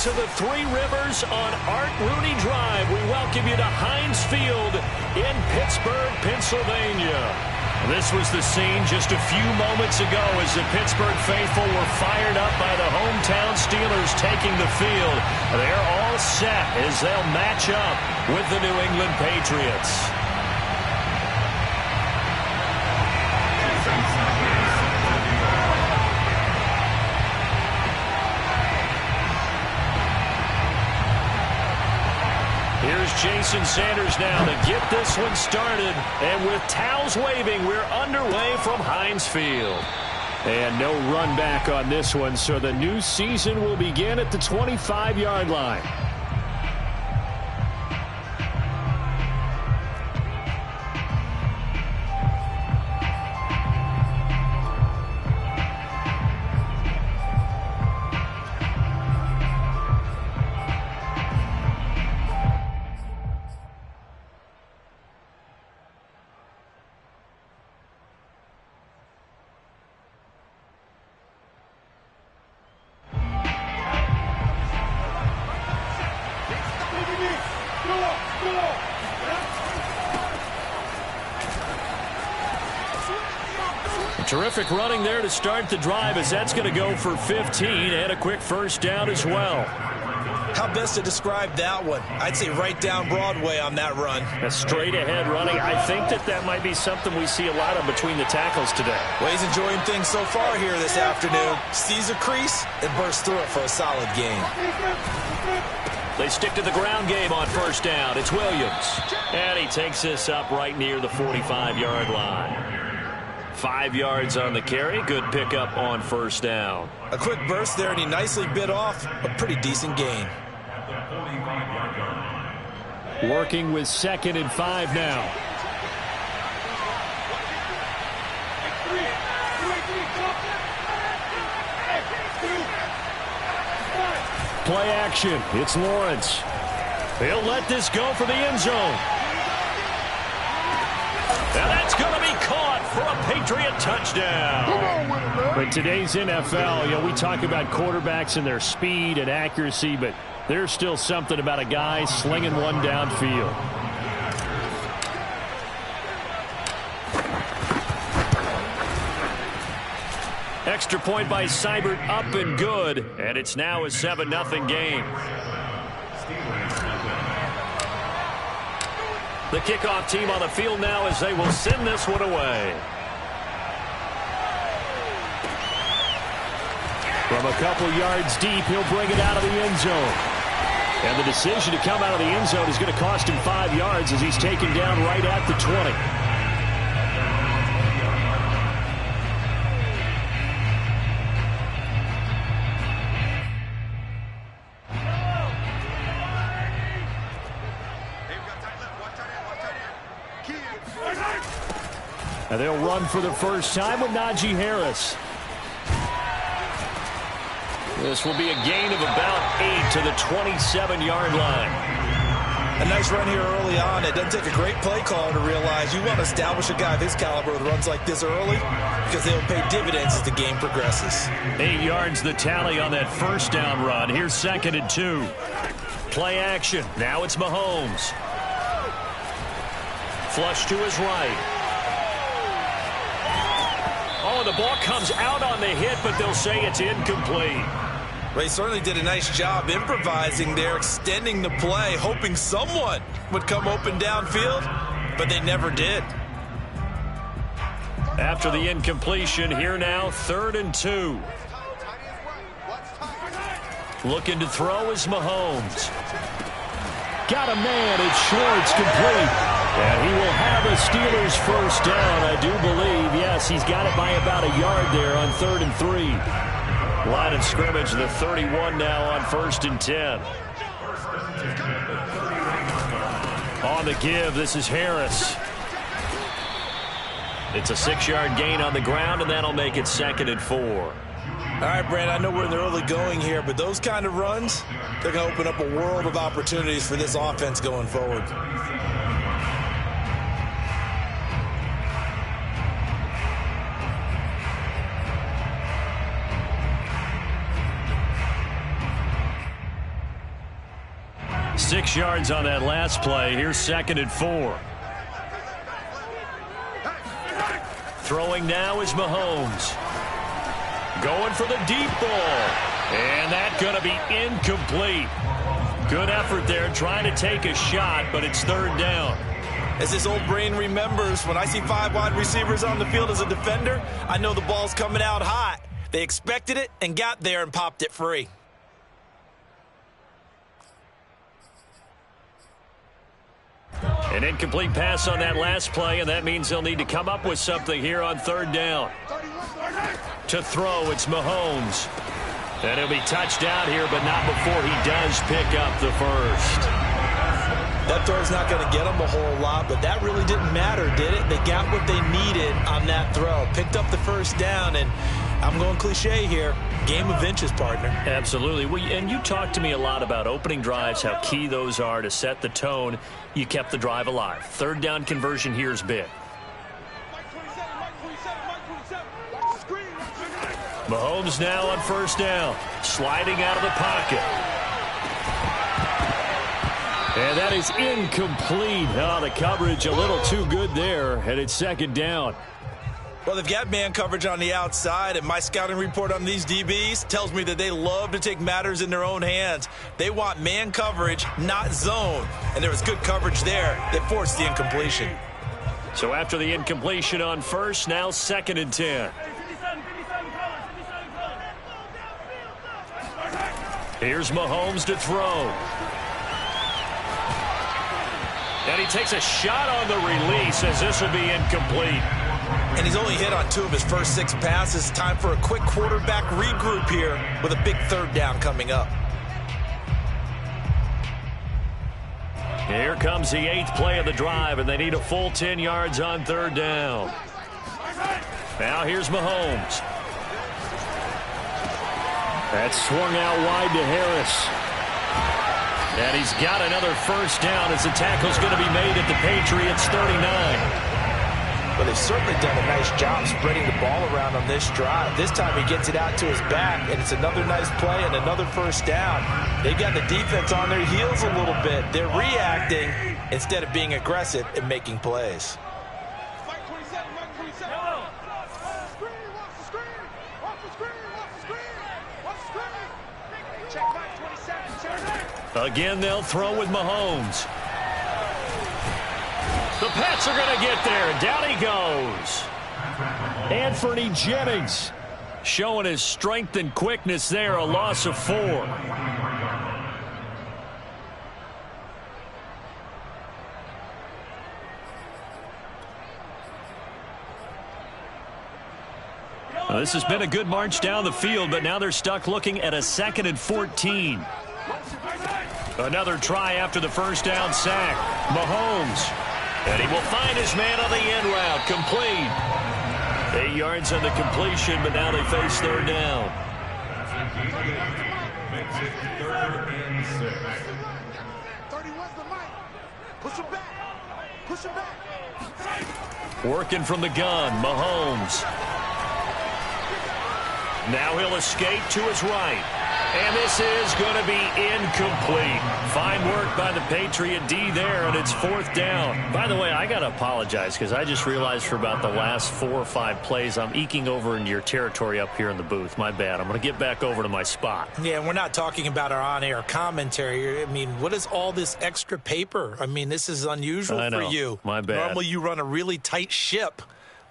to the Three Rivers on Art Rooney Drive. We welcome you to Heinz Field in Pittsburgh, Pennsylvania. This was the scene just a few moments ago as the Pittsburgh faithful were fired up by the hometown Steelers taking the field. They're all set as they'll match up with the New England Patriots. Here's Jason Sanders now to get this one started. And with towels waving, we're underway from Heinz Field. And no run back on this one, so the new season will begin at the 25-yard line. Terrific running there to start the drive as that's going to go for 15 and a quick first down as well. How best to describe that one? I'd say right down Broadway on that run. A straight ahead running. I think that might be something we see a lot of between the tackles today. Well, he's enjoying things so far here this afternoon. Sees a crease and bursts through it for a solid gain. They stick to the ground game on first down. It's Williams. And he takes this up right near the 45-yard line. 5 yards on the carry. Good pickup on first down. A quick burst there, and he nicely bit off a pretty decent gain. Working with 2nd and 5 now. Play action. It's Lawrence. He'll let this go for the end zone. And that's going to be caught for a Patriot touchdown. In today's NFL, we talk about quarterbacks and their speed and accuracy, but there's still something about a guy slinging one downfield. Extra point by Seibert, up and good, and it's now a 7-0 game. The kickoff team on the field now as they will send this one away. From a couple yards deep, he'll bring it out of the end zone. And the decision to come out of the end zone is going to cost him 5 yards as he's taken down right at the 20. And they'll run for the first time with Najee Harris. This will be a gain of about 8 to the 27-yard line. A nice run here early on. It doesn't take a great play caller to realize you want to establish a guy of his caliber with runs like this early because they'll pay dividends as the game progresses. 8 yards the tally on that first down run. Here's 2nd and 2. Play action. Now it's Mahomes. Flush to his right. Oh, the ball comes out on the hit, but they'll say it's incomplete. Ray certainly did a nice job improvising there, extending the play, hoping someone would come open downfield, but they never did. After the incompletion, here now, 3rd and 2. Looking to throw is Mahomes. Got a man, it's short, it's complete. And he will have a Steelers first down, I do believe. Yes, he's got it by about a yard there on 3rd and 3. Line of scrimmage, the 31 now on 1st and 10. On the give, this is Harris. It's a 6-yard gain on the ground, and that'll make it 2nd and 4. All right, Brand, I know we're in the early going here, but those kind of runs, they're going to open up a world of opportunities for this offense going forward. 6 yards on that last play. Here's 2nd and 4. Throwing now is Mahomes. Going for the deep ball. And that's going to be incomplete. Good effort there trying to take a shot, but it's 3rd down. As this old brain remembers, when I see 5 wide receivers on the field as a defender, I know the ball's coming out hot. They expected it and got there and popped it free. An incomplete pass on that last play, and that means they'll need to come up with something here on 3rd down. To throw, it's Mahomes. And he'll be touched out here, but not before he does pick up the first. That throw's not going to get them a whole lot, but that really didn't matter, did it? They got what they needed on that throw. Picked up the first down, and I'm going cliche here. Game of inches, partner. Absolutely. And you talked to me a lot about opening drives, how key those are to set the tone. You kept the drive alive. 3rd down conversion here is big. Mahomes now on 1st down. Sliding out of the pocket. And that is incomplete. Oh, the coverage a little too good there, and it's 2nd down. Well, they've got man coverage on the outside, and my scouting report on these DBs tells me that they love to take matters in their own hands. They want man coverage, not zone. And there was good coverage there that forced the incompletion. So after the incompletion on 1st, now 2nd and 10. Here's Mahomes to throw. And he takes a shot on the release as this will be incomplete. And he's only hit on 2 of his first 6 passes. Time for a quick quarterback regroup here with a big 3rd down coming up. Here comes the 8th play of the drive, and they need a full 10 yards on 3rd down. Now here's Mahomes. That's swung out wide to Harris. And he's got another first down as the tackle's going to be made at the Patriots 39. But they've certainly done a nice job spreading the ball around on this drive. This time he gets it out to his back, and it's another nice play and another first down. They've got the defense on their heels a little bit. They're reacting instead of being aggressive and making plays. Again, they'll throw with Mahomes. The Pats are going to get there, and down he goes. Anthony Jennings showing his strength and quickness there, a loss of 4. Well, this has been a good march down the field, but now they're stuck looking at a 2nd and 14. Another try after the first down sack. Mahomes. And he will find his man on the end route. Complete. 8 yards on the completion, but now they face 3rd down. Working from the gun, Mahomes. Now he'll escape to his right. And this is going to be incomplete. Fine work by the Patriot D there, and it's 4th down. By the way, I got to apologize because I just realized for about the last 4 or 5 plays, I'm eking over into your territory up here in the booth. My bad. I'm going to get back over to my spot. Yeah, we're not talking about our on-air commentary. I mean, what is all this extra paper? I mean, this is unusual for you. My bad. Normally you run a really tight ship.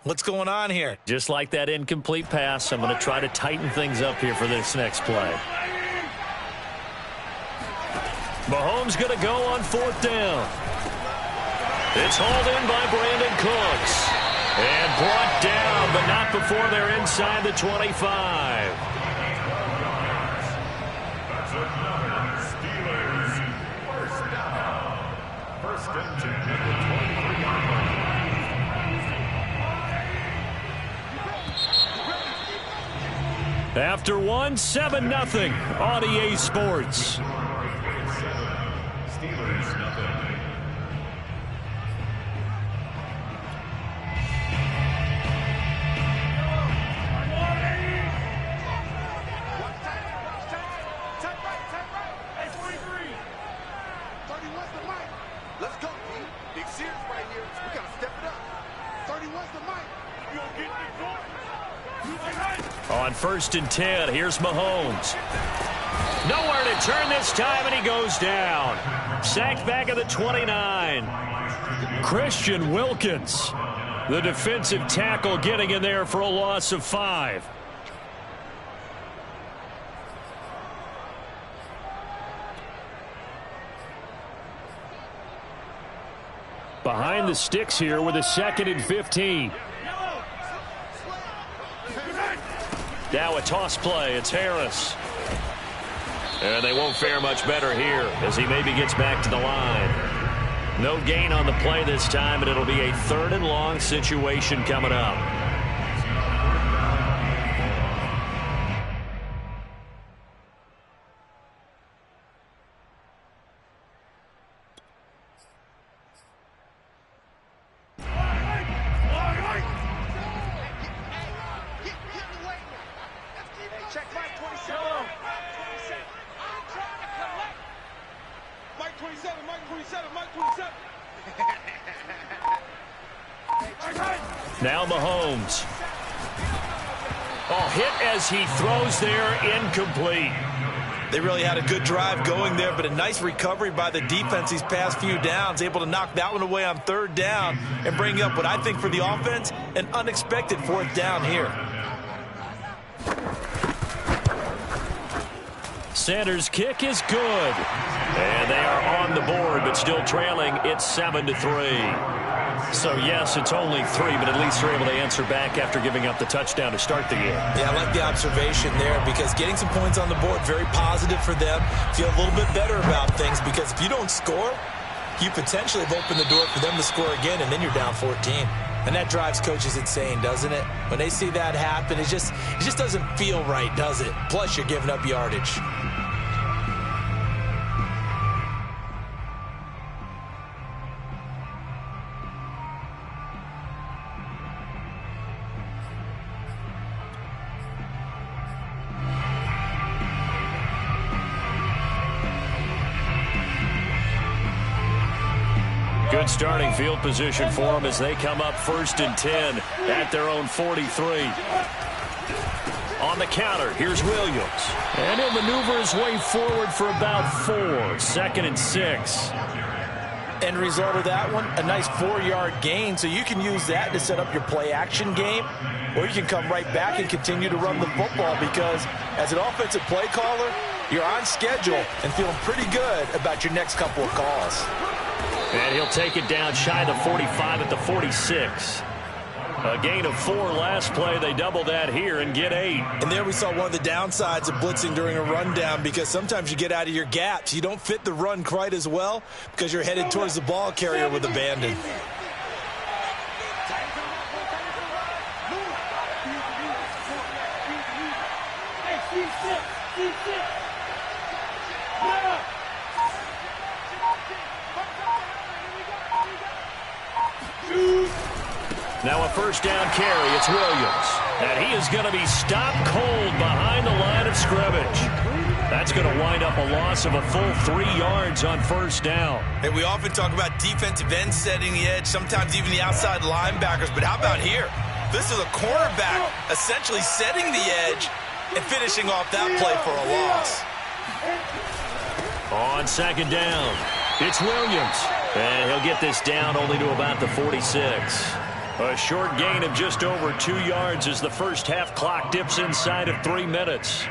What's going on here? Just like that incomplete pass, I'm going to try to tighten things up here for this next play. Mahomes going to go on 4th down. It's hauled in by Brandon Cooks. And brought down, but not before they're inside the 25. Steelers, first down. First and 10 at the 23-yard line. After one, 7-0 on EA Sports. Steelers, nothing. On 1st and 10, here's Mahomes. Nowhere to turn this time, and he goes down. Sacked back at the 29. Christian Wilkins, the defensive tackle, getting in there for a loss of 5. Behind the sticks here with a 2nd and 15. Now a toss play. It's Harris. And they won't fare much better here as he maybe gets back to the line. No gain on the play this time, and it'll be a 3rd and long situation coming up. Now Mahomes. Oh, hit as he throws there, incomplete. They really had a good drive going there, but a nice recovery by the defense these past few downs, able to knock that one away on 3rd down and bring up what I think for the offense, an unexpected 4th down here. Sanders' kick is good. And they are on the board, but still trailing. It's 7-3. So, yes, it's only 3, but at least they're able to answer back after giving up the touchdown to start the game. Yeah, I like the observation there because getting some points on the board, very positive for them. Feel a little bit better about things because if you don't score, you potentially have opened the door for them to score again, and then you're down 14. And that drives coaches insane, doesn't it? When they see that happen, it just doesn't feel right, does it? Plus, you're giving up yardage. Good starting field position for them as they come up 1st and 10 at their own 43. On the counter, here's Williams. And he'll maneuver his way forward for about 4. 2nd and 6. End result of that one, a nice 4-yard gain, so you can use that to set up your play-action game, or you can come right back and continue to run the football because as an offensive play caller, you're on schedule and feeling pretty good about your next couple of calls. And he'll take it down shy of the 45 at the 46. A gain of 4 last play. They double that here and get 8. And there we saw one of the downsides of blitzing during a rundown because sometimes you get out of your gaps. You don't fit the run quite as well because you're headed towards the ball carrier with abandon. Now a 1st down carry. It's Williams. And he is going to be stopped cold behind the line of scrimmage. That's going to wind up a loss of a full 3 yards on 1st down. And we often talk about defensive ends setting the edge, sometimes even the outside linebackers. But how about here? This is a cornerback essentially setting the edge and finishing off that play for a loss. On 2nd down, it's Williams. And he'll get this down only to about the 46. A short gain of just over 2 yards as the first half clock dips inside of 3 minutes.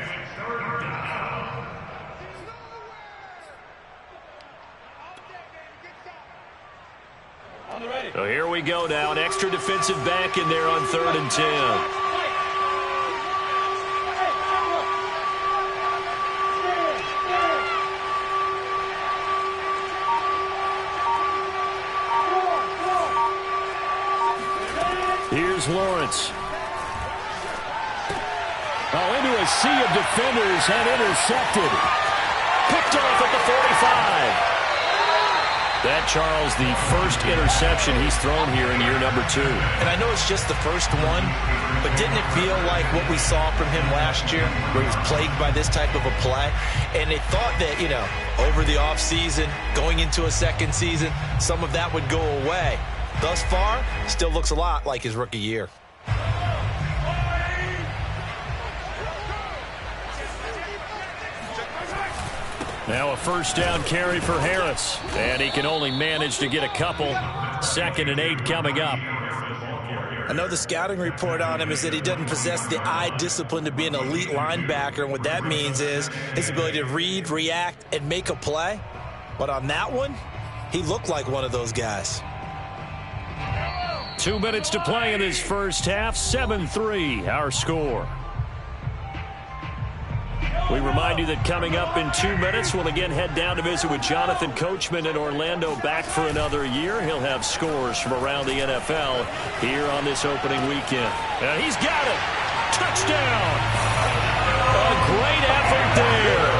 So here we go now. An extra defensive back in there on 3rd and 10. Here's Lawrence. Oh, into a sea of defenders and intercepted. Picked off at the 45. That, Charles, the first interception he's thrown here in year number 2. And I know it's just the first one, but didn't it feel like what we saw from him last year, where he was plagued by this type of a play? And they thought that, you know, over the offseason, going into a second season, some of that would go away. Thus far, still looks a lot like his rookie year. Now a first down carry for Harris. And he can only manage to get a couple. 2nd and 8 coming up. I know the scouting report on him is that he doesn't possess the eye discipline to be an elite linebacker. And what that means is his ability to read, react, and make a play. But on that one, he looked like one of those guys. 2 minutes to play in this first half. 7-3 our score. We remind you that coming up in 2 minutes, we'll again head down to visit with Jonathan Coachman in Orlando, back for another year. He'll have scores from around the NFL here on this opening weekend. And he's got it. Touchdown. A great effort there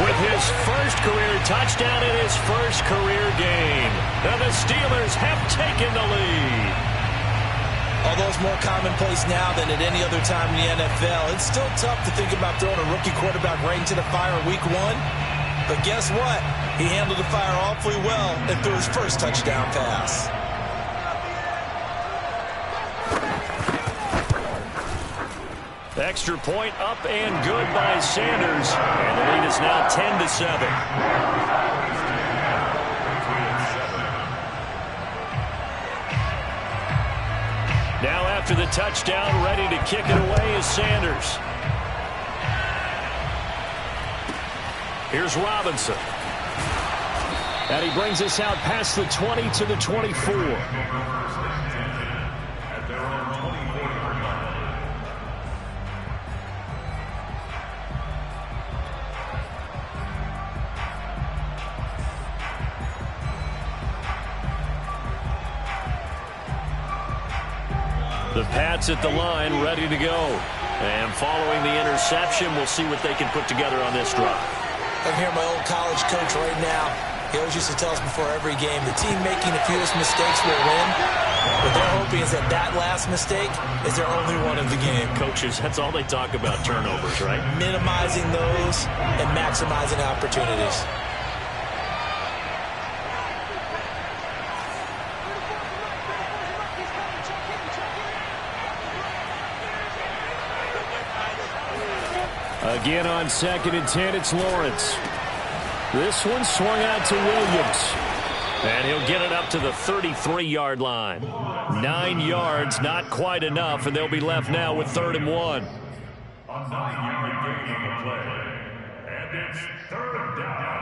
with his first career touchdown in his first career game. Now the Steelers have taken the lead. Although it's more commonplace now than at any other time in the NFL, it's still tough to think about throwing a rookie quarterback right into the fire week 1. But guess what? He handled the fire awfully well and threw his first touchdown pass. Extra point up and good by Sanders. And the lead is now 10-7. Now after the touchdown, ready to kick it away is Sanders. Here's Robinson. And he brings us out past the 20 to the 24. The Pats at the line, ready to go. And following the interception, we'll see what they can put together on this drive. I'm here, my old college coach right now. He always used to tell us before every game, the team making the fewest mistakes will win. What they're hoping is that that last mistake is their only one of the game. Coaches, that's all they talk about, turnovers, right? Minimizing those and maximizing opportunities. Again on 2nd and 10, it's Lawrence. This one swung out to Williams. And he'll get it up to the 33-yard line. 9 yards, not quite enough, and they'll be left now with 3rd and 1. A 9-yard gain on the play. And it's 3rd down.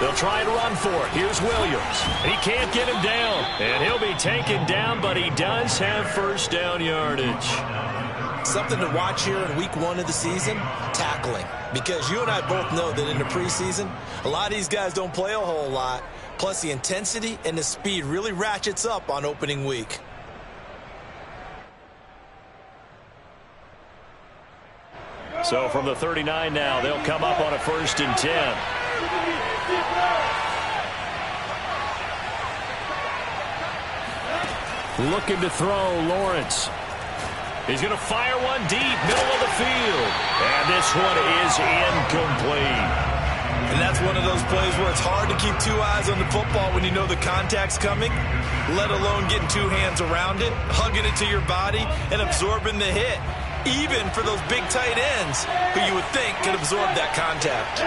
They'll try and run for it. Here's Williams. He can't get him down. And he'll be taken down, but he does have first down yardage. Something to watch here in week 1 of the season, tackling. Because you and I both know that in the preseason, a lot of these guys don't play a whole lot. Plus the intensity and the speed really ratchets up on opening week. So from the 39 now, they'll come up on a 1st and 10. Looking to throw, Lawrence. He's going to fire one deep, middle of the field. And this one is incomplete. And that's one of those plays where it's hard to keep 2 eyes on the football when you know the contact's coming, let alone getting 2 hands around it, hugging it to your body, and absorbing the hit. Even for those big tight ends who you would think could absorb that contact.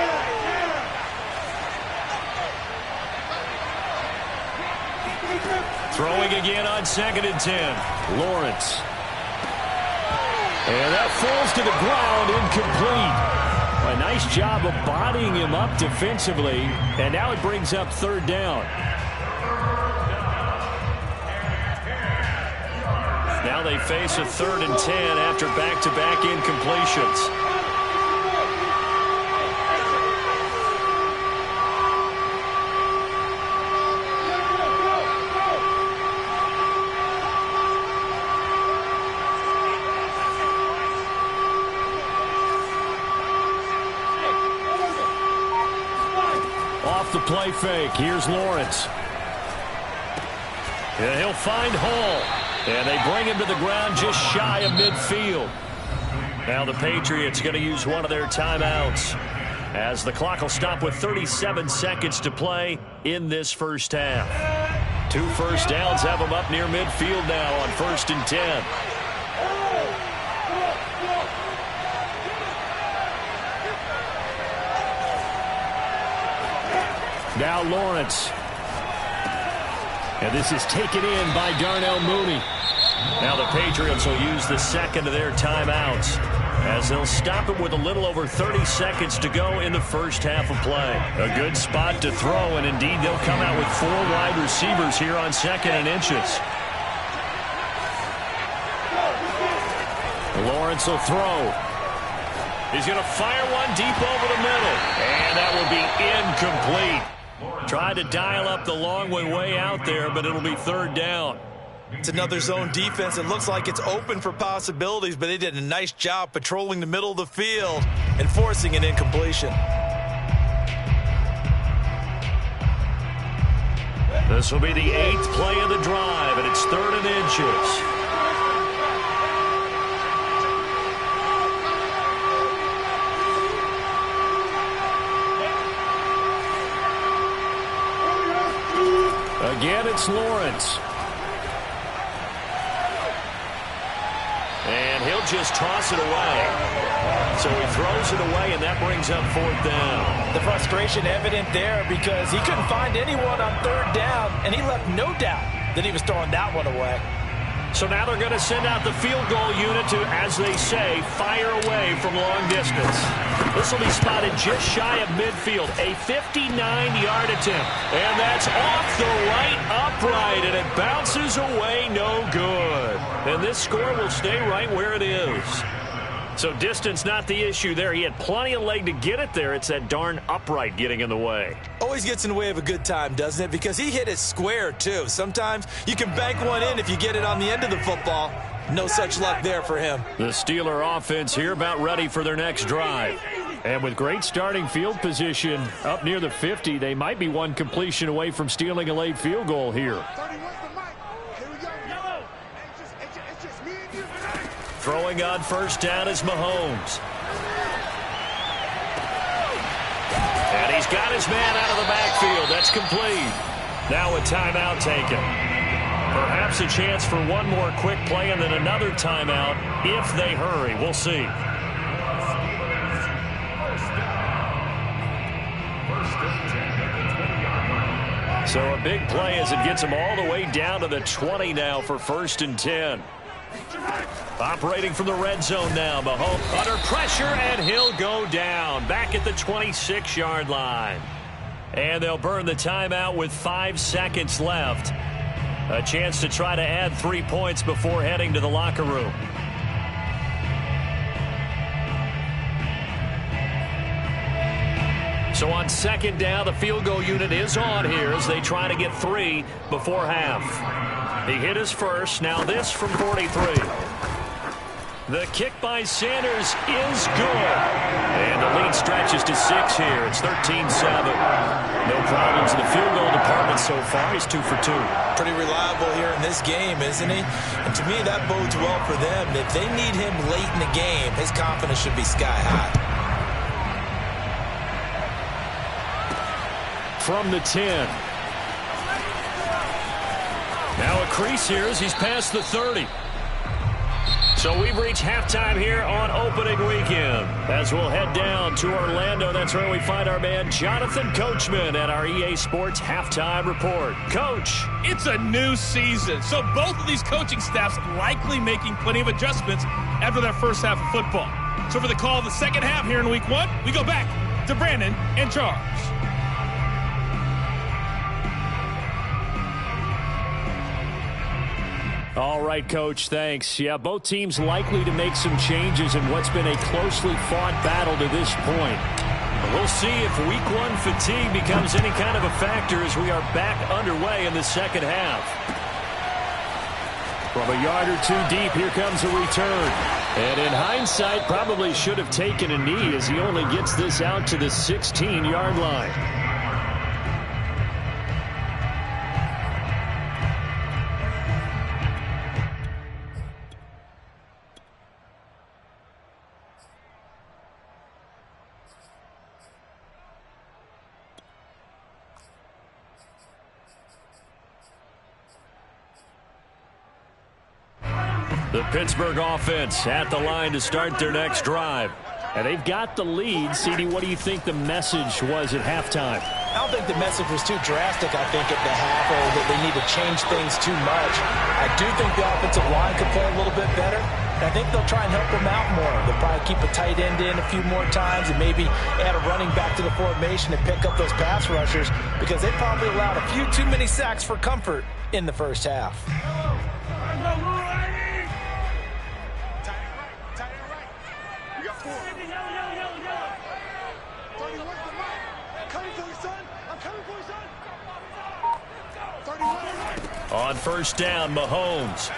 Throwing again on 2nd and 10. Lawrence. And that falls to the ground, incomplete. A nice job of bodying him up defensively. And now it brings up 3rd down. Now they face a 3rd and 10 after back-to-back incompletions. Off the play fake, here's Lawrence. And he'll find Hall. And they bring him to the ground just shy of midfield. Now the Patriots going to use one of their timeouts as the clock will stop with 37 seconds to play in this first half. 2 first downs have them up near midfield now on 1st and 10. Now Lawrence. And this is taken in by Darnell Mooney. Now the Patriots will use the second of their timeouts as they'll stop it with a little over 30 seconds to go in the first half of play. A good spot to throw, and indeed they'll come out with 4 wide receivers here on 2nd and inches. Lawrence will throw. He's going to fire one deep over the middle, and that will be incomplete. Tried to dial up the long way out there, but it'll be 3rd down. It's another zone defense. It looks like it's open for possibilities, but they did a nice job patrolling the middle of the field and forcing an incompletion. This will be the 8th play of the drive, and it's 3rd and inches. Again, it's Lawrence. And he'll just toss it away. So he throws it away, and that brings up 4th down. The frustration evident there because he couldn't find anyone on 3rd down, and he left no doubt that he was throwing that one away. So now they're going to send out the field goal unit to, as they say, fire away from long distance. This will be spotted just shy of midfield, a 59-yard attempt. And that's off the right upright, and it bounces away no good. And this score will stay right where it is. So distance not the issue there. He had plenty of leg to get it there. It's that darn upright getting in the way. Always gets in the way of a good time, doesn't it? Because he hit it square, too. Sometimes you can bank one in if you get it on the end of the football. No such luck there for him. The Steeler offense here about ready for their next drive. And with great starting field position up near the 50, they might be one completion away from stealing a late field goal here. Throwing on 1st down is Mahomes. And he's got his man out of the backfield. That's complete. Now a timeout taken. Perhaps a chance for one more quick play and then another timeout if they hurry. We'll see. So a big play as it gets him all the way down to the 20 now for 1st and 10. Operating from the red zone now. Mahomes under pressure, and he'll go down. Back at the 26-yard line. And they'll burn the timeout with 5 seconds left. A chance to try to add 3 points before heading to the locker room. So on 2nd down, the field goal unit is on here as they try to get 3 before half. He hit his first. Now this from 43. The kick by Sanders is good. And the lead stretches to 6 here. It's 13-7. No problems in the field goal department so far. He's 2 for 2. Pretty reliable here in this game, isn't he? And to me, that bodes well for them. If they need him late in the game, his confidence should be sky high. From the 10. Now a crease here as he's past the 30. So we've reached halftime here on opening weekend. As we'll head down to Orlando, that's where we find our man Jonathan Coachman at our EA Sports Halftime Report. Coach. It's a new season, so both of these coaching staffs likely making plenty of adjustments after that first half of football. So for the call of the second half here in week 1, we go back to Brandon and Charles. All right, Coach, thanks. Yeah, both teams likely to make some changes in what's been a closely fought battle to this point. We'll see if week 1 fatigue becomes any kind of a factor as we are back underway in the second half. From a yard or 2 deep, here comes a return. And in hindsight, probably should have taken a knee as he only gets this out to the 16-yard line. The Pittsburgh offense at the line to start their next drive. And they've got the lead. CD, what do you think the message was at halftime? I don't think the message was too drastic, I think, at the half, or that they need to change things too much. I do think the offensive line could play a little bit better. And I think they'll try and help them out more. They'll probably keep a tight end in a few more times and maybe add a running back to the formation and pick up those pass rushers, because they probably allowed a few too many sacks for comfort in the first half. On first down, Mahomes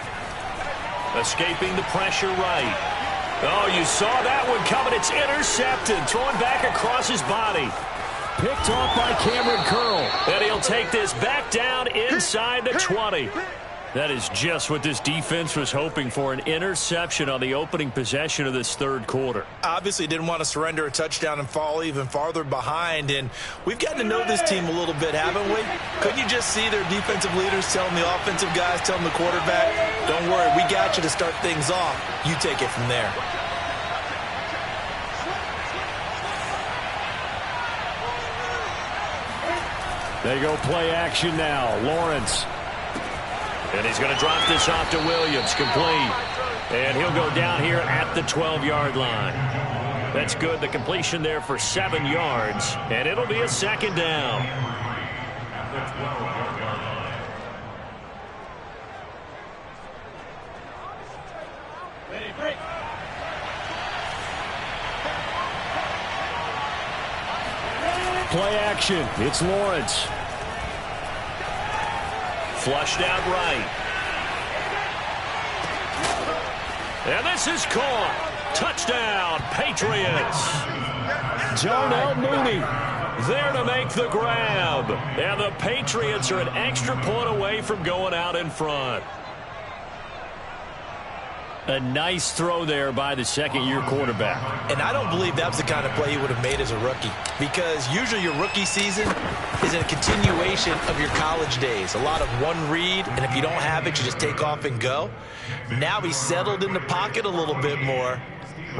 escaping the pressure right. Oh, you saw that one coming. It's intercepted. Throwing back across his body. Picked off by Cameron Curl. And he'll take this back down inside the 20. That is just what this defense was hoping for, an interception on the opening possession of this third quarter. Obviously didn't want to surrender a touchdown and fall even farther behind, and we've gotten to know this team a little bit, haven't we? Couldn't you just see their defensive leaders telling the offensive guys, telling the quarterback, don't worry, we got you to start things off. You take it from there. They go play action now. Lawrence. And he's going to drop this off to Williams. Complete. And he'll go down here at the 12-yard line. That's good. The completion there for 7 yards. And it'll be a second down. Play action. It's Lawrence. Flushed out right. And this is caught. Touchdown, Patriots. Darnell Mooney there to make the grab. And the Patriots are an extra point away from going out in front. A nice throw there by the second-year quarterback. And I don't believe that was the kind of play he would have made as a rookie, because usually your rookie season is a continuation of your college days. A lot of one read, and if you don't have it, you just take off and go. Now he's settled in the pocket a little bit more,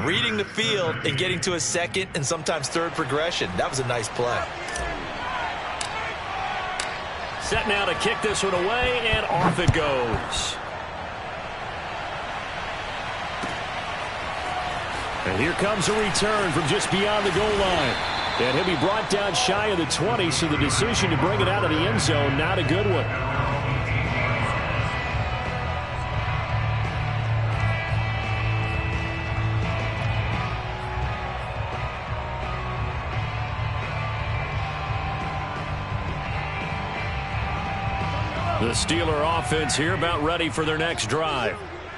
reading the field and getting to a second and sometimes third progression. That was a nice play. Set now to kick this one away, and off it goes. And here comes a return from just beyond the goal line. And he'll be brought down shy of the 20, so the decision to bring it out of the end zone, not a good one. The Steeler offense here about ready for their next drive.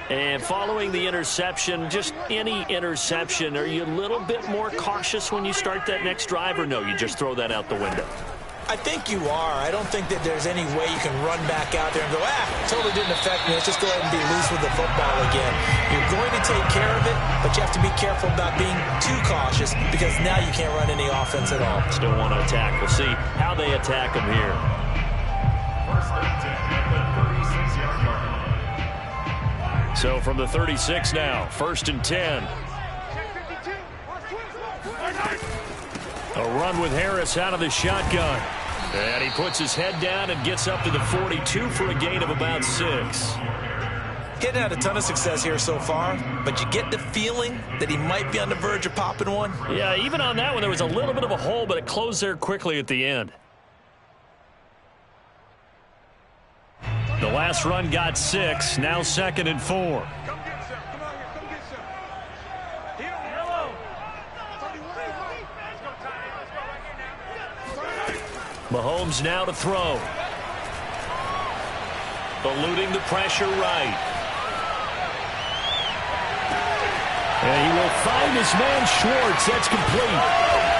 And following the interception, just any interception, are you a little bit more cautious when you start that next drive, or no, you just throw that out the window? I think you are. I don't think that there's any way you can run back out there and go, totally didn't affect me. Let's just go ahead and be loose with the football again. You're going to take care of it, but you have to be careful about being too cautious, because now you can't run any offense at all. Still want to attack. We'll see how they attack them here. First and 10 at the 36-yard line. So from the 36 now, 1st and 10. A run with Harris out of the shotgun. And he puts his head down and gets up to the 42 for a gain of about 6. He hadn't had a ton of success here so far, but you get the feeling that he might be on the verge of popping one. Yeah, even on that one, there was a little bit of a hole, but it closed there quickly at the end. The last run got 6, now 2nd and 4. Mahomes now to throw. Eluding the pressure right. And he will find his man Schwartz. That's complete.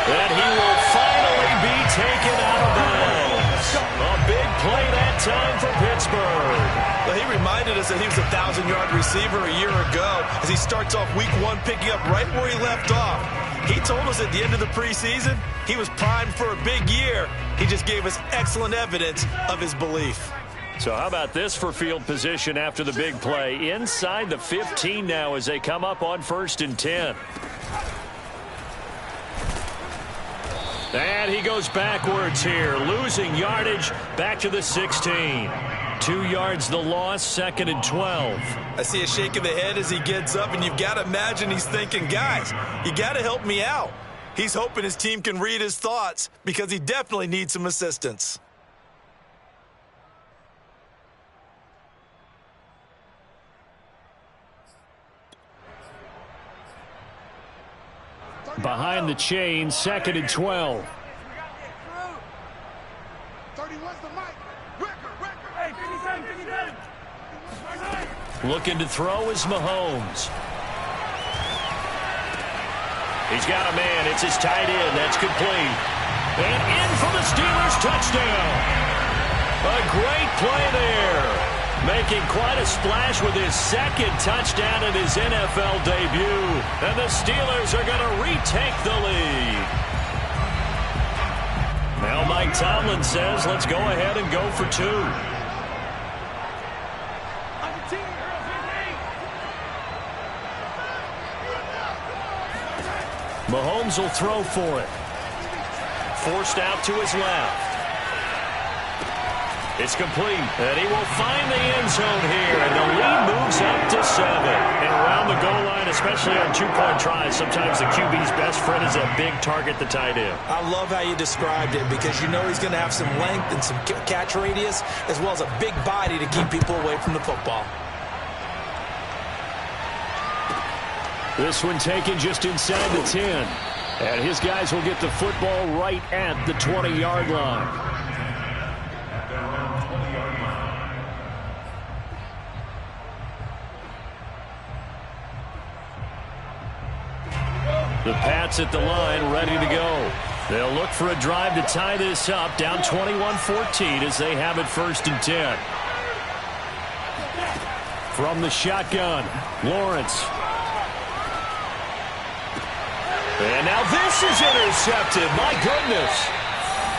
And he will finally be taken out of bounds. A big play that time for Pittsburgh. Well, he reminded us that he was a 1,000-yard receiver a year ago as he starts off week 1 picking up right where he left off. He told us at the end of the preseason he was primed for a big year. He just gave us excellent evidence of his belief. So how about this for field position after the big play? Inside the 15 now as they come up on 1st and 10. And he goes backwards here, losing yardage back to the 16. 2 yards the loss, 2nd and 12. I see a shake of the head as he gets up, and you've got to imagine he's thinking, guys, you got to help me out. He's hoping his team can read his thoughts because he definitely needs some assistance. Behind the chain, 2nd and 12. Looking to throw is Mahomes. He's got a man. It's his tight end. That's complete. And in for the Steelers touchdown. A great play there. Making quite a splash with his 2nd touchdown in his NFL debut. And the Steelers are going to retake the lead. Now Mike Tomlin says, let's go ahead and go for 2. Mahomes will throw for it. Forced out to his left. It's complete, and he will find the end zone here, and the lead moves up to 7. And around the goal line, especially on 2-point tries, sometimes the QB's best friend is a big target, the tight end. I love how you described it because you know he's going to have some length and some catch radius as well as a big body to keep people away from the football. This one taken just inside the 10. And his guys will get the football right at the 20-yard line. The Pats at the line, ready to go. They'll look for a drive to tie this up, down 21-14 as they have it 1st and 10. From the shotgun, Lawrence. And now this is intercepted. My goodness.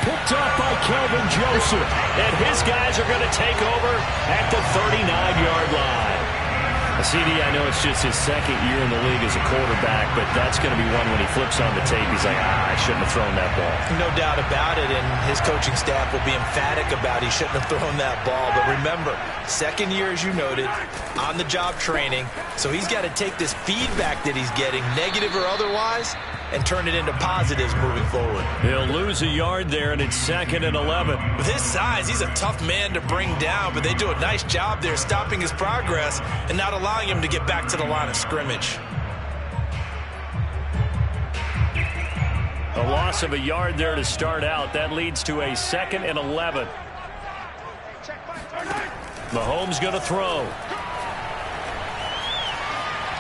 Picked up by Kelvin Joseph. And his guys are going to take over at the 39-yard line. CD, I know it's just his 2nd year in the league as a quarterback, but that's going to be one when he flips on the tape, he's like, I shouldn't have thrown that ball. No doubt about it, and his coaching staff will be emphatic about he shouldn't have thrown that ball. But remember, 2nd year, as you noted, on-the-job training, so he's got to take this feedback that he's getting, negative or otherwise, and turn it into positives moving forward. He'll lose a yard there, and it's 2nd and 11. With his size, he's a tough man to bring down, but they do a nice job there stopping his progress and not allowing him to get back to the line of scrimmage. A loss of a yard there to start out. That leads to a 2nd and 11. Mahomes going to throw.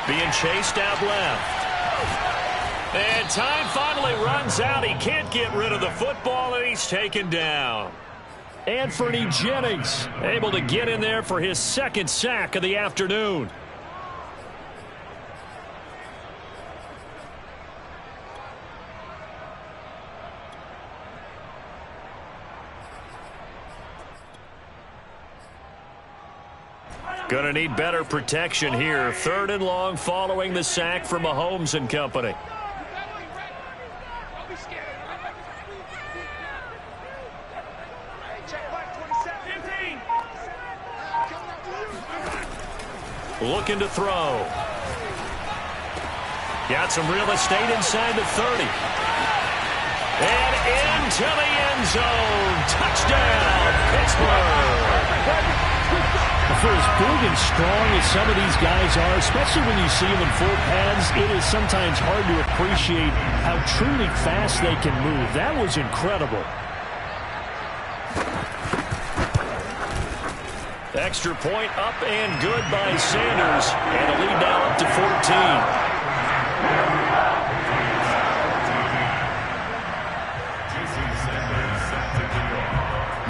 Being chased out left. And time finally runs out. He can't get rid of the football, and he's taken down. Anthony Jennings able to get in there for his 2nd sack of the afternoon. Going to need better protection here. 3rd and long following the sack from Mahomes and company. Looking to throw. Got some real estate inside the 30. And into the end zone. Touchdown, Pittsburgh. For as big and strong as some of these guys are, especially when you see them in full pads, it is sometimes hard to appreciate how truly fast they can move. That was incredible. Extra point up and good by Sanders. And a lead now up to 14.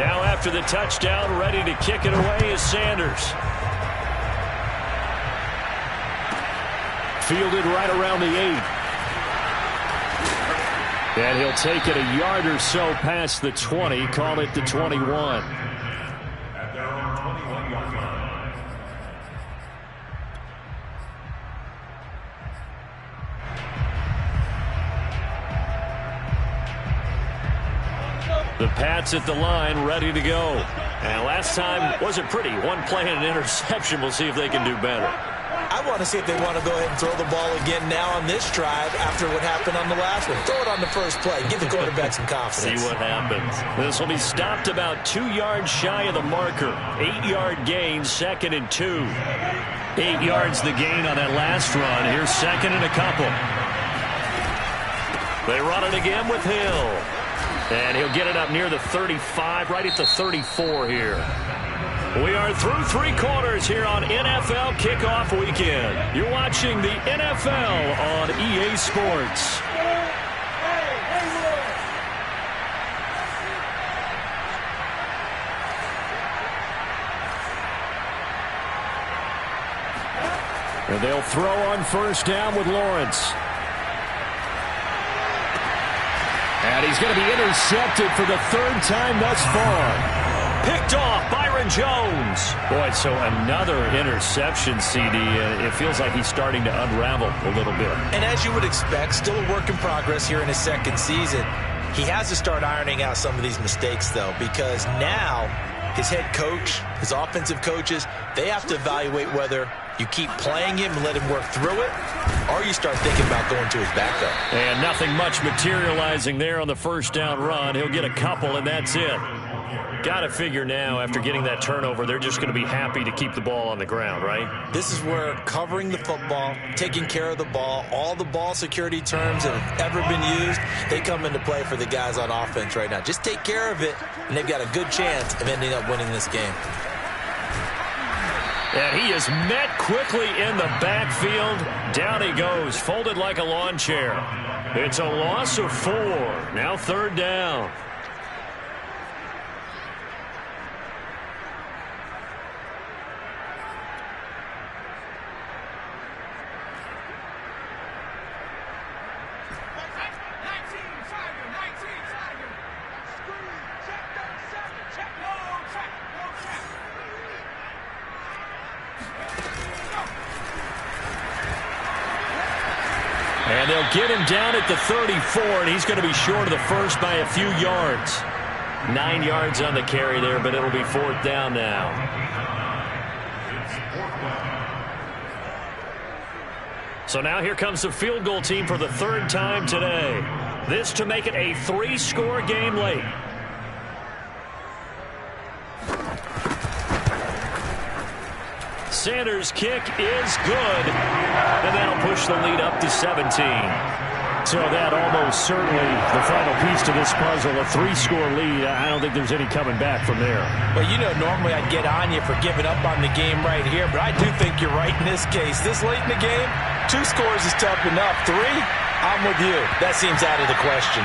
Now after the touchdown, ready to kick it away is Sanders. Fielded right around the 8. And he'll take it a yard or so past the 20, call it the 21. At their own The Pats at the line, ready to go. And last time wasn't pretty. One play and an interception. We'll see if they can do better. I want to see if they want to go ahead and throw the ball again now on this drive after what happened on the last one. Throw it on the first play. Give the quarterback some confidence. See what happens. This will be stopped about 2 yards shy of the marker. 8-yard gain, 2nd and 2. 8 yards the gain on that last run. Here's 2nd and a couple. They run it again with Hill. And he'll get it up near the 35, right at the 34 here. We are through 3 quarters here on NFL Kickoff Weekend. You're watching the NFL on EA Sports. And they'll throw on first down with Lawrence. And he's going to be intercepted for the 3rd time thus far. Picked off, Byron Jones. Boy, so another interception, CD. It feels like he's starting to unravel a little bit. And as you would expect, still a work in progress here in his 2nd season. He has to start ironing out some of these mistakes, though, because now his head coach, his offensive coaches, they have to evaluate whether you keep playing him and let him work through it, or you start thinking about going to his backup. And nothing much materializing there on the first down run. He'll get a couple, and that's it. Got to figure now, after getting that turnover, they're just going to be happy to keep the ball on the ground, right? This is where covering the football, taking care of the ball, all the ball security terms that have ever been used, they come into play for the guys on offense right now. Just take care of it, and they've got a good chance of ending up winning this game. And he is met quickly in the backfield. Down he goes, folded like a lawn chair. It's a loss of 4. Now 3rd down. And they'll get him down at the 34, and he's going to be short of the first by a few yards. 9 yards on the carry there, but it'll be 4th down now. So now here comes the field goal team for the 3rd time today. This to make it a 3-score game late. Sanders' kick is good, and that'll push the lead up to 17. So that almost certainly the final piece to this puzzle, a 3-score lead. I don't think there's any coming back from there. Well, you know, normally I'd get on you for giving up on the game right here, but I do think you're right in this case. This late in the game, 2 scores is tough enough. 3, I'm with you. That seems out of the question.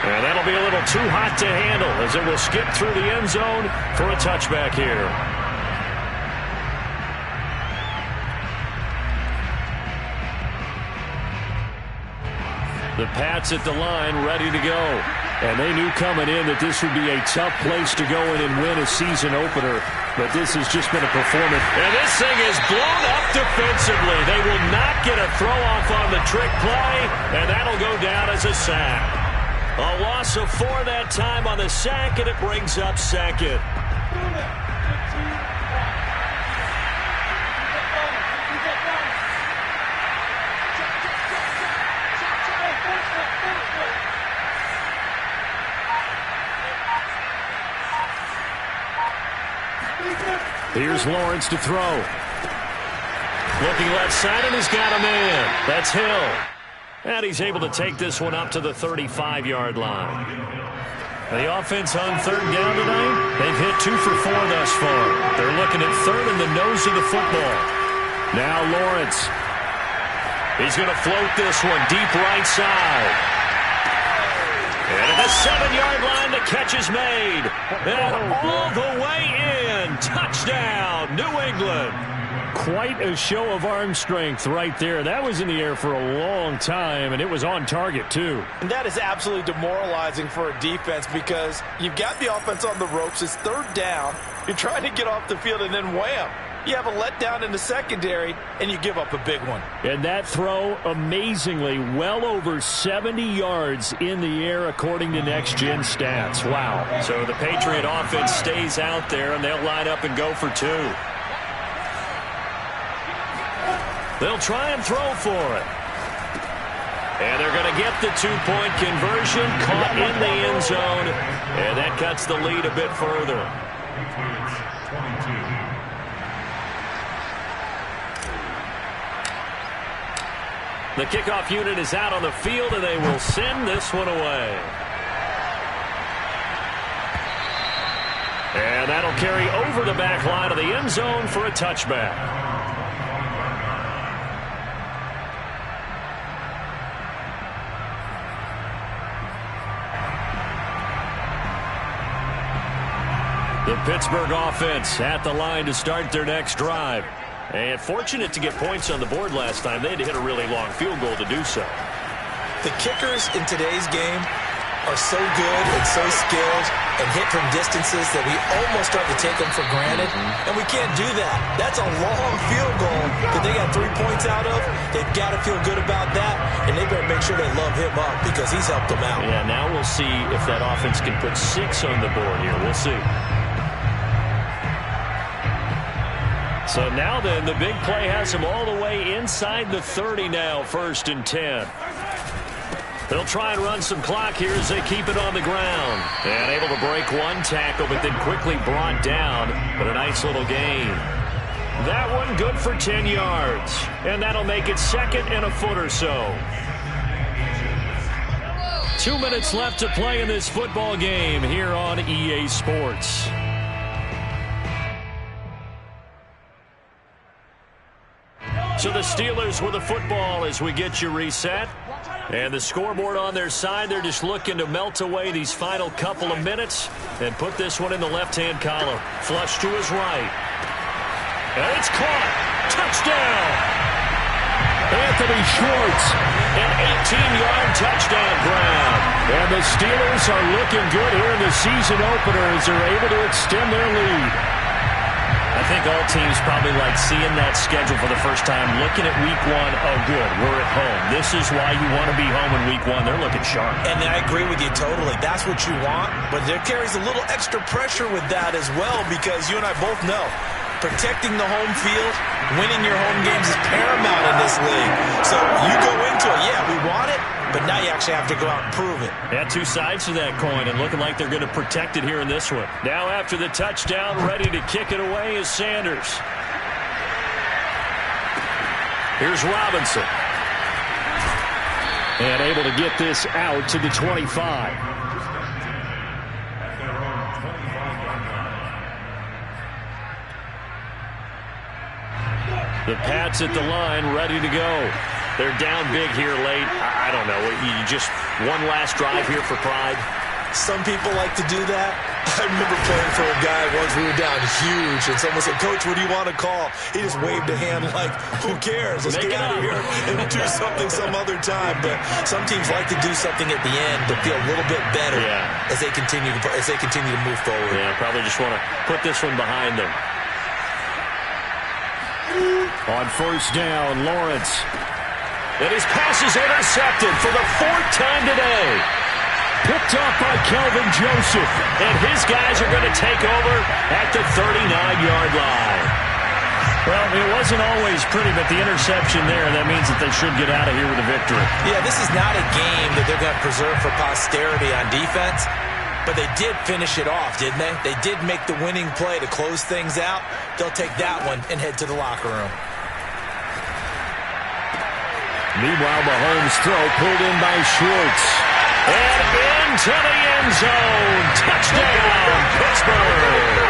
And that'll be a little too hot to handle as it will skip through the end zone for a touchback here. The Pats at the line, ready to go. And they knew coming in that this would be a tough place to go in and win a season opener. But this has just been a performance. And this thing is blown up defensively. They will not get a throw-off on the trick play, and that'll go down as a sack. A loss of 4 that time on the sack, and it brings up 2nd. Here's Lawrence to throw. Looking left side, and he's got a man. That's Hill. And he's able to take this one up to the 35-yard line. The offense on 3rd down tonight, they've hit 2 for 4 thus far. They're looking at 3rd in the nose of the football. Now Lawrence. He's going to float this one deep right side. And at the 7-yard line, the catch is made. And all the way in. Touchdown, New England. Quite a show of arm strength right there. That was in the air for a long time, and it was on target, too. And that is absolutely demoralizing for a defense because you've got the offense on the ropes. It's 3rd down. You're trying to get off the field, and then wham. You have a letdown in the secondary, and you give up a big one. And that throw, amazingly, well over 70 yards in the air, according to Next Gen Stats. Wow. So the Patriot offense stays out there, and they'll line up and go for two. They'll try and throw for it. And they're going to get the two-point conversion, caught in the end zone, and that cuts the lead a bit further. The kickoff unit is out on the field, and they will send this one away. And that'll carry over the back line of the end zone for a touchback. The Pittsburgh offense at the line to start their next drive. And fortunate to get points on the board last time. They had to hit a really long field goal to do so. The kickers in today's game are so good and so skilled and hit from distances that we almost start to take them for granted. And we can't do that. That's a long field goal that they got 3 points out of. They've got to feel good about that, and they better make sure they love him up because he's helped them out. Yeah, now we'll see if that offense can put 6 on the board here. We'll see. So now then, the big play has him all the way inside the 30 now, 1st and 10. They'll try and run some clock here as they keep it on the ground. And able to break one tackle, but then quickly brought down. But a nice little gain. That one good for 10 yards. And that'll make it 2nd and a foot or so. 2 minutes left to play in this football game here on EA Sports. So the Steelers with the football as we get you reset. And the scoreboard on their side, they're just looking to melt away these final couple of minutes and put this one in the left-hand column. Flush to his right. And it's caught. Touchdown. Anthony Schwartz, an 18-yard touchdown grab. And the Steelers are looking good here in the season opener as they're able to extend their lead. I think all teams probably like seeing that schedule for the first time, looking at week 1. Oh, good, we're at home. This is why you want to be home in week 1. They're looking sharp. And I agree with you totally. That's what you want, but there carries a little extra pressure with that as well because you and I both know protecting the home field, winning your home games is paramount in this league. So you go into it, yeah, we want it, but now you actually have to go out and prove it. Yeah, 2 sides to that coin, and looking like they're going to protect it here in this one. Now after the touchdown, ready to kick it away is Sanders. Here's Robinson. And able to get this out to the 25. The Pats at the line, ready to go. They're down big here late. I don't know. You just one last drive here for pride. Some people like to do that. I remember playing for a guy once. We were down huge, and someone said, "Coach, what do you want to call?" He just waved a hand like, "Who cares? Let's get out of here and do something some other time." But some teams like to do something at the end to feel a little bit better as they continue to move forward. Yeah, probably just want to put this one behind them. On 1st down, Lawrence. And his pass is intercepted for the 4th time today. Picked up by Kelvin Joseph. And his guys are going to take over at the 39-yard line. Well, it wasn't always pretty, but the interception there, that means that they should get out of here with a victory. Yeah, this is not a game that they're going to preserve for posterity on defense. But they did finish it off, didn't they? They did make the winning play to close things out. They'll take that one and head to the locker room. Meanwhile, Mahomes' throw pulled in by Schwartz. And into the end zone. Touchdown, Pittsburgh.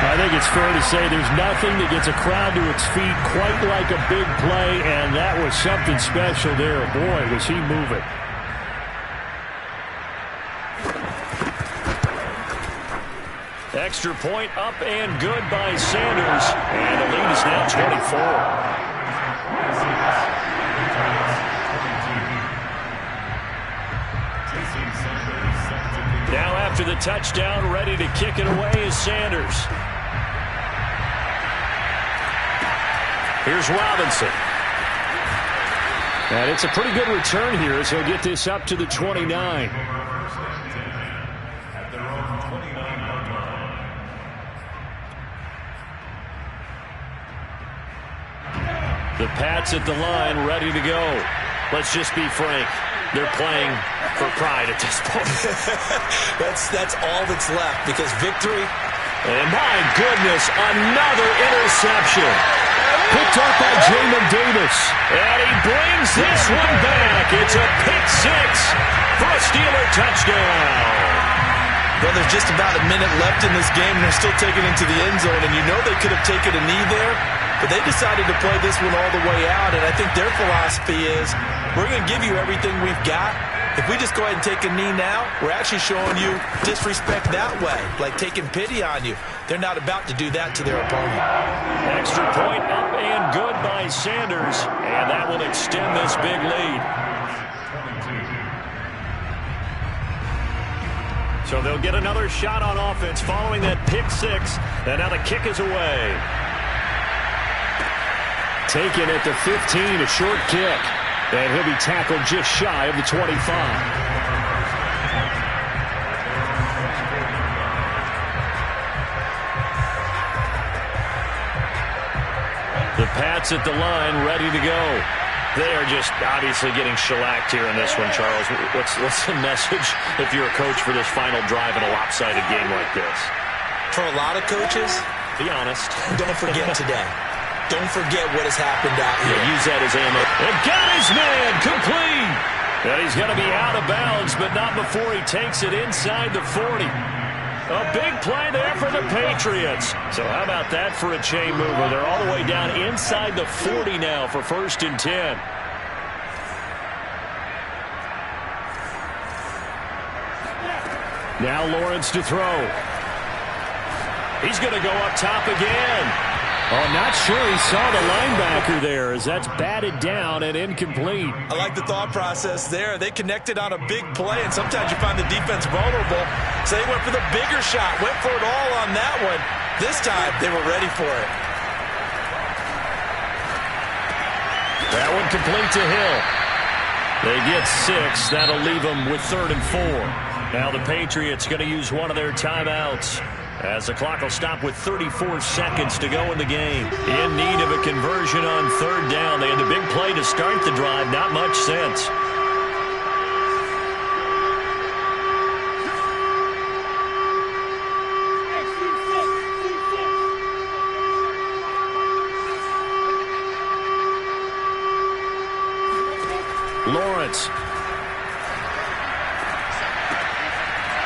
I think it's fair to say there's nothing that gets a crowd to its feet quite like a big play, and that was something special there. Boy, was he moving. Extra point up and good by Sanders. And the lead is now 24. Now after the touchdown, ready to kick it away is Sanders. Here's Robinson. And it's a pretty good return here as he'll get this up to the 29. The Pats at the line, ready to go. Let's just be frank. They're playing for pride at this point. That's all that's left, because victory. And my goodness, another interception. Picked up by Jamin Davis. And he brings this one back. It's a pick six for a Steeler touchdown. Well, there's just about a minute left in this game, and they're still taking it to the end zone. And you know they could have taken a knee there, but they decided to play this one all the way out. And I think their philosophy is, we're going to give you everything we've got. If we just go ahead and take a knee now, we're actually showing you disrespect that way, like taking pity on you. They're not about to do that to their opponent. Extra point up and good by Sanders, and that will extend this big lead. So they'll get another shot on offense following that pick six, and now the kick is away. Taken at the 15, a short kick. And he'll be tackled just shy of the 25. The Pats at the line, ready to go. They are just obviously getting shellacked here in this one, Charles. What's the message if you're a coach for this final drive in a lopsided game like this? For a lot of coaches, be honest. Don't forget today. Don't forget what has happened out here. Yeah, use that as ammo. And got his man complete. And he's going to be out of bounds, but not before he takes it inside the 40. A big play there for the Patriots. So how about that for a chain mover? They're all the way down inside the 40 now for 1st and 10. Now Lawrence to throw. He's going to go up top again. Oh, not sure he saw the linebacker there as that's batted down and incomplete. I like the thought process there. They connected on a big play, and sometimes you find the defense vulnerable. So they went for the bigger shot, went for it all on that one. This time, they were ready for it. That one complete to Hill. They get 6. That'll leave them with 3rd and 4. Now the Patriots going to use one of their timeouts, as the clock will stop with 34 seconds to go in the game. In need of a conversion on 3rd down. They had the big play to start the drive. Not much sense. Lawrence.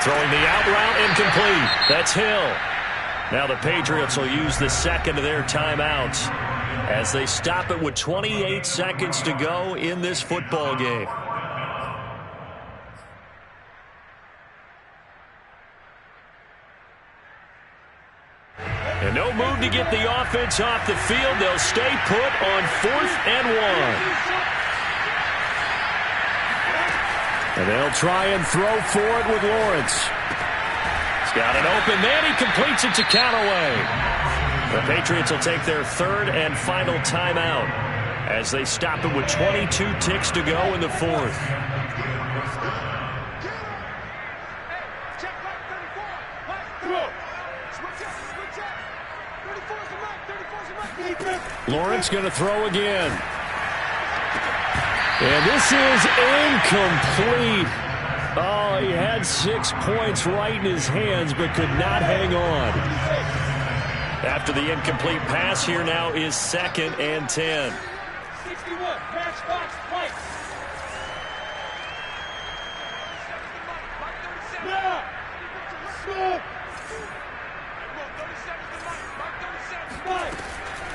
Throwing the out route incomplete. That's Hill. Now the Patriots will use the second of their timeouts as they stop it with 28 seconds to go in this football game. And no move to get the offense off the field. They'll stay put on 4th and 1. And they'll try and throw for it with Lawrence. He's got an open man. He completes it to Callaway. The Patriots will take their 3rd and final timeout as they stop it with 22 ticks to go in the 4th. Lawrence going to throw again. And this is incomplete. Oh, he had 6 points right in his hands, but could not hang on. After the incomplete pass, here now is 2nd and 10. 61, match box, fight.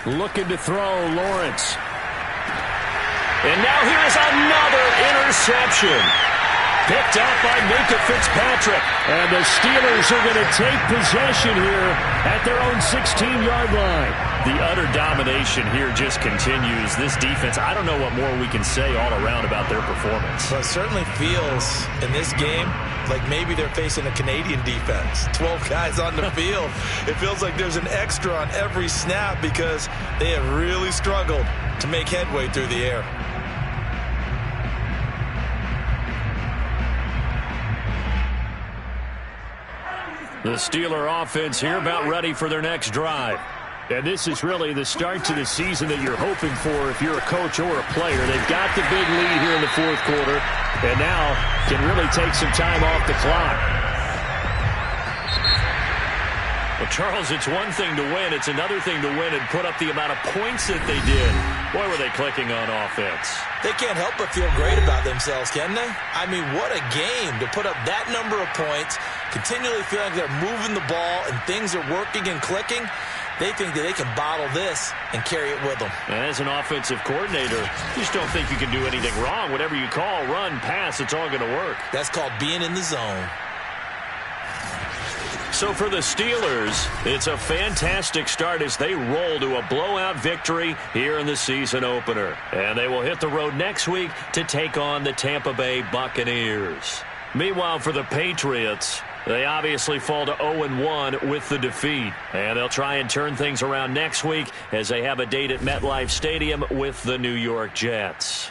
Looking to throw, Lawrence. And now here's another interception. Picked up by Minka Fitzpatrick. And the Steelers are going to take possession here at their own 16-yard line. The utter domination here just continues. This defense, I don't know what more we can say all around about their performance. Well, it certainly feels in this game like maybe they're facing a Canadian defense. 12 guys on the field. It feels like there's an extra on every snap because they have really struggled to make headway through the air. The Steeler offense here about ready for their next drive. And this is really the start to the season that you're hoping for if you're a coach or a player. They've got the big lead here in the fourth quarter and now can really take some time off the clock. Well, Charles, it's one thing to win. It's another thing to win and put up the amount of points that they did. Boy, were they clicking on offense. They can't help but feel great about themselves, can they? I mean, what a game to put up that number of points, continually feel like they're moving the ball and things are working and clicking. They think that they can bottle this and carry it with them. As an offensive coordinator, you just don't think you can do anything wrong. Whatever you call, run, pass, it's all going to work. That's called being in the zone. So for the Steelers, it's a fantastic start as they roll to a blowout victory here in the season opener. And they will hit the road next week to take on the Tampa Bay Buccaneers. Meanwhile, for the Patriots, they obviously fall to 0-1 with the defeat. And they'll try and turn things around next week as they have a date at MetLife Stadium with the New York Jets.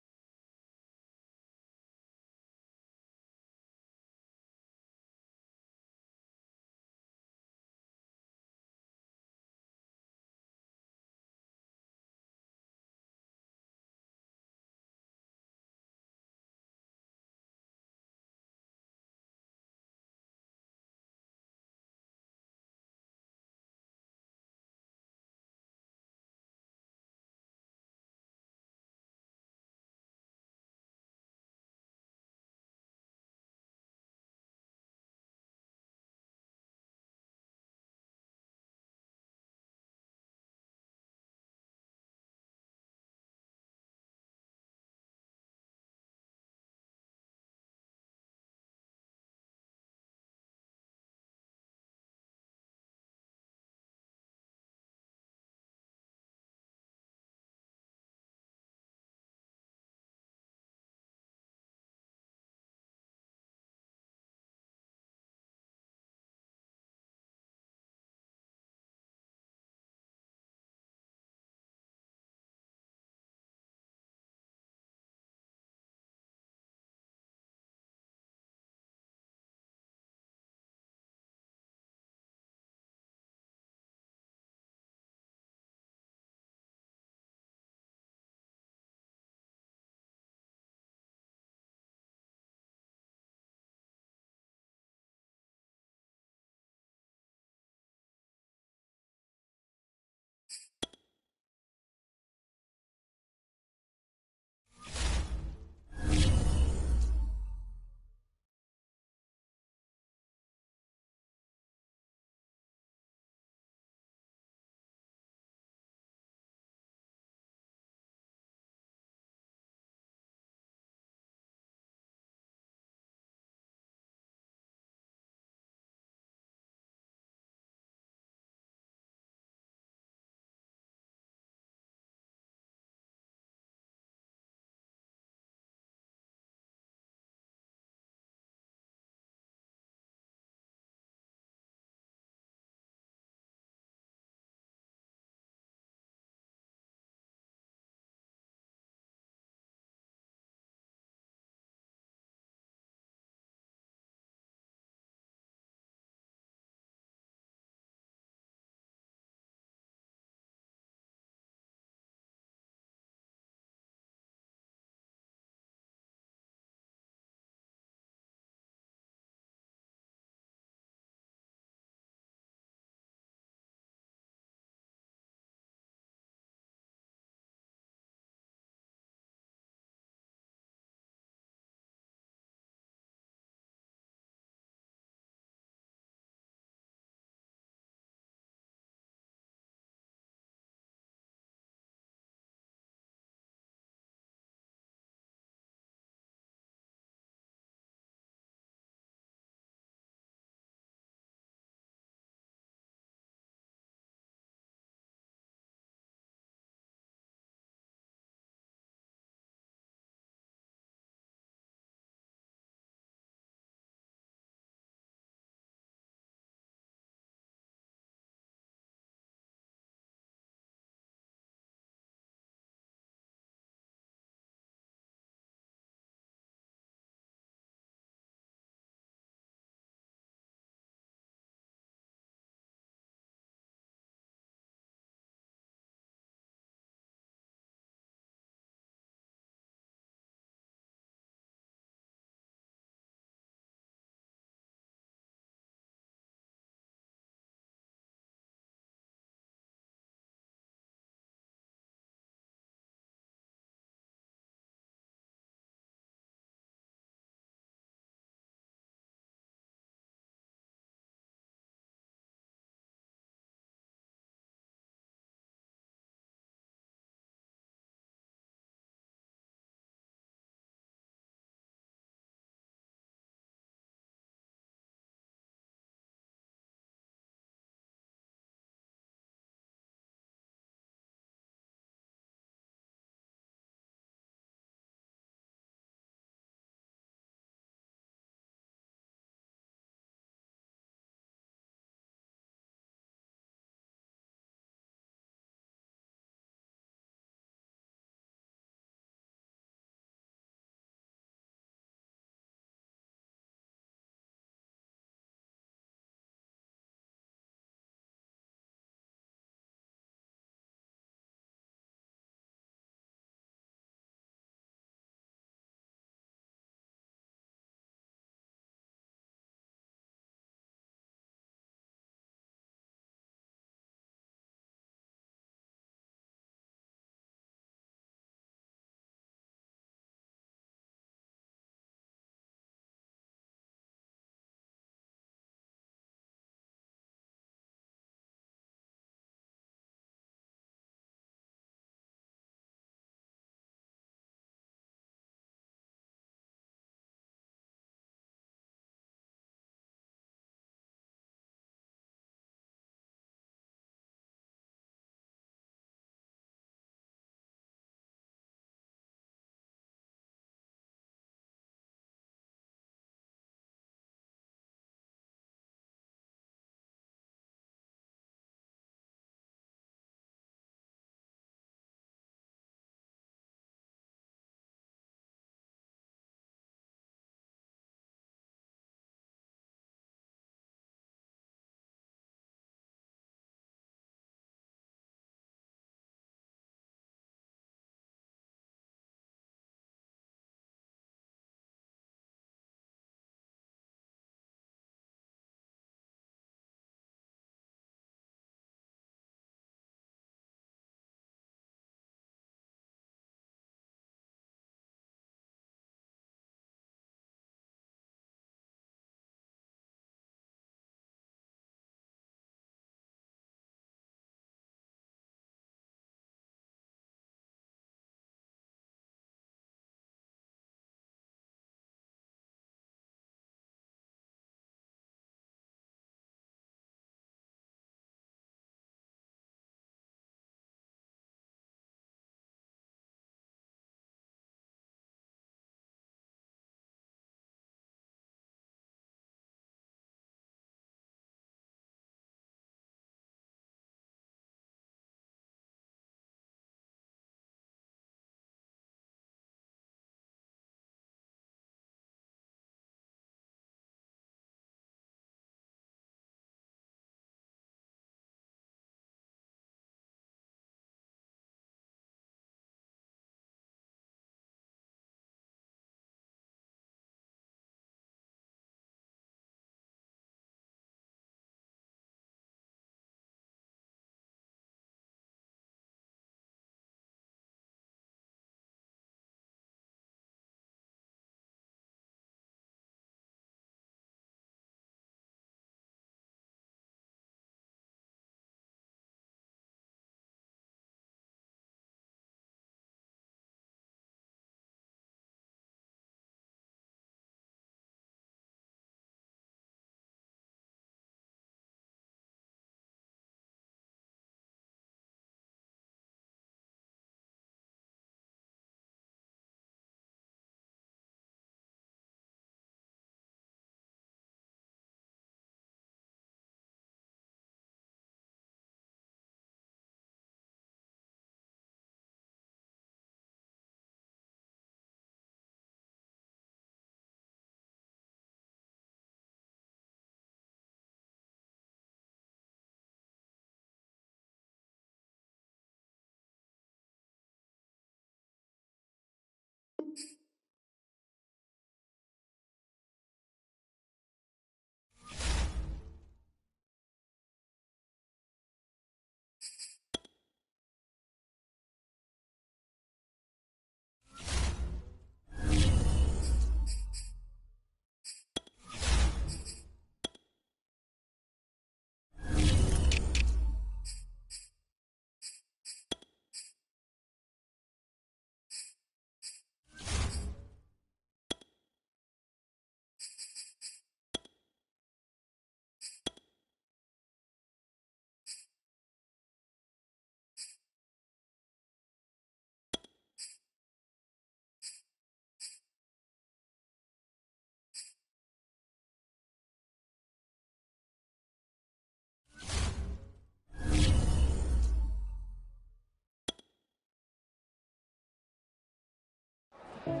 Thank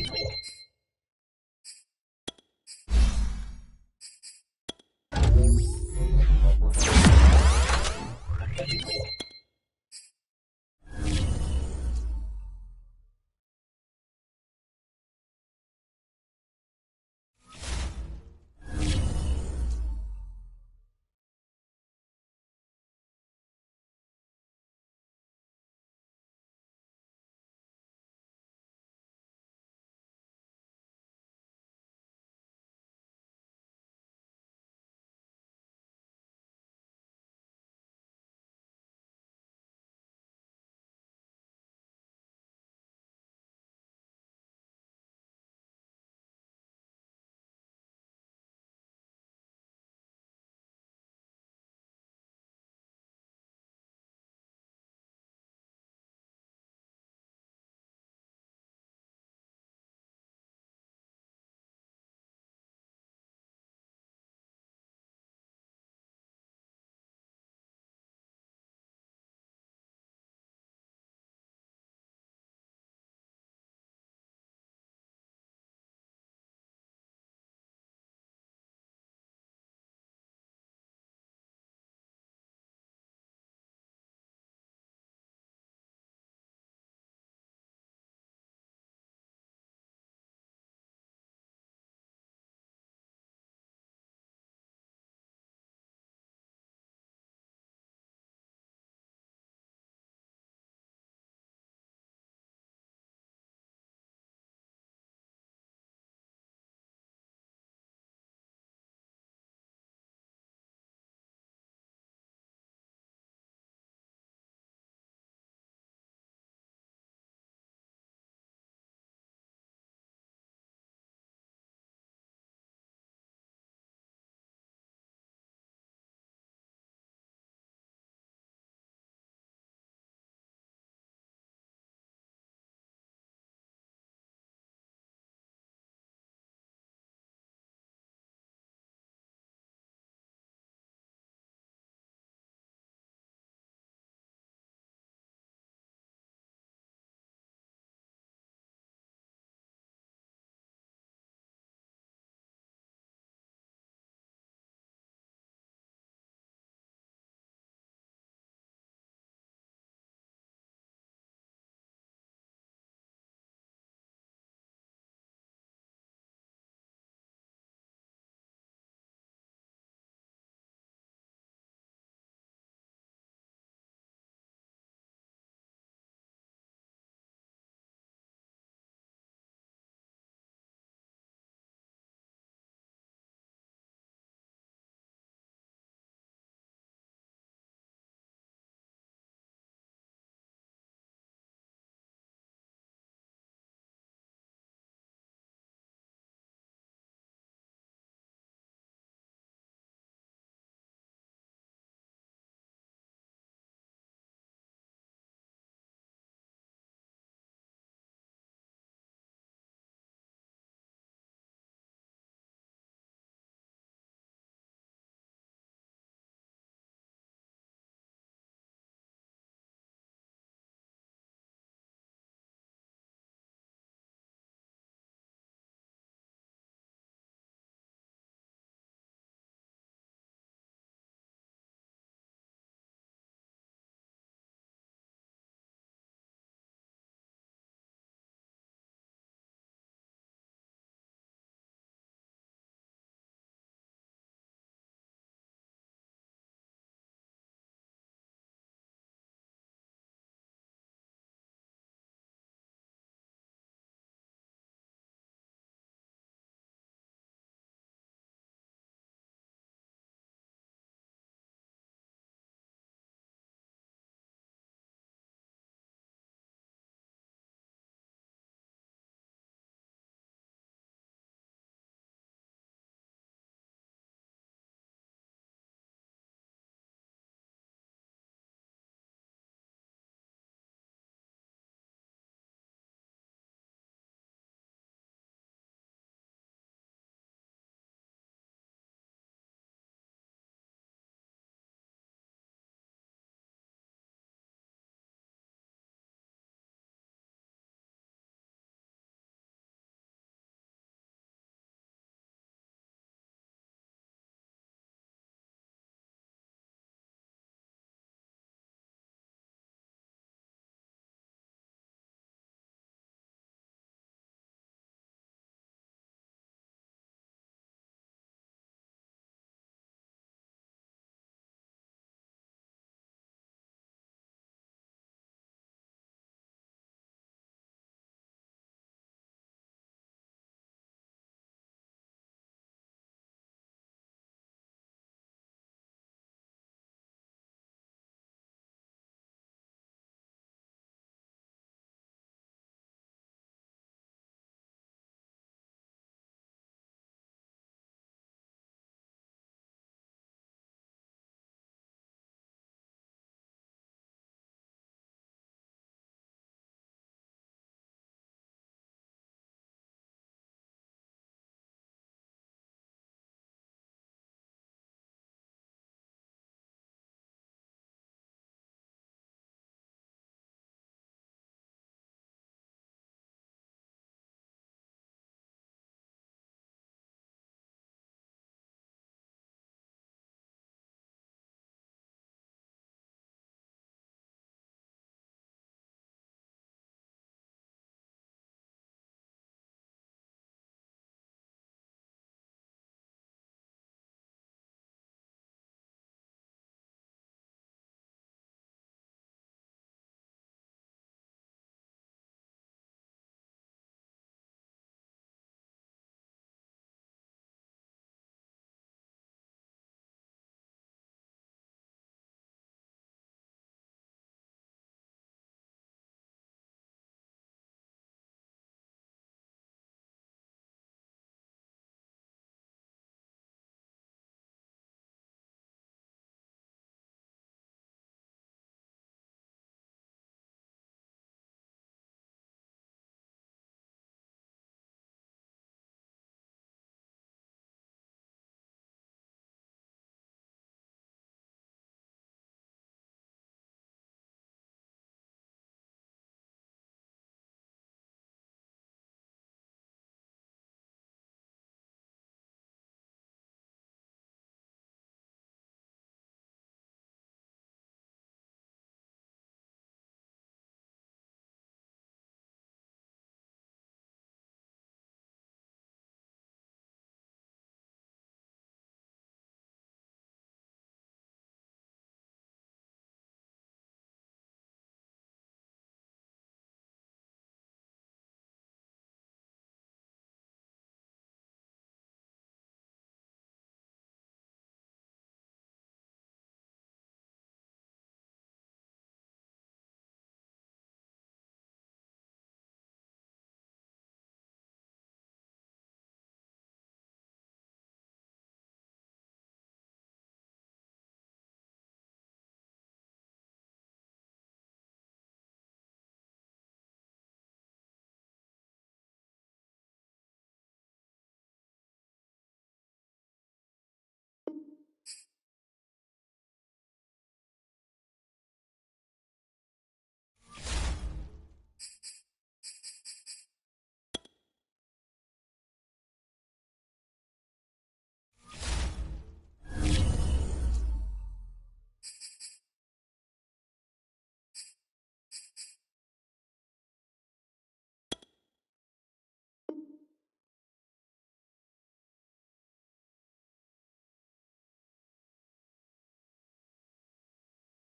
you.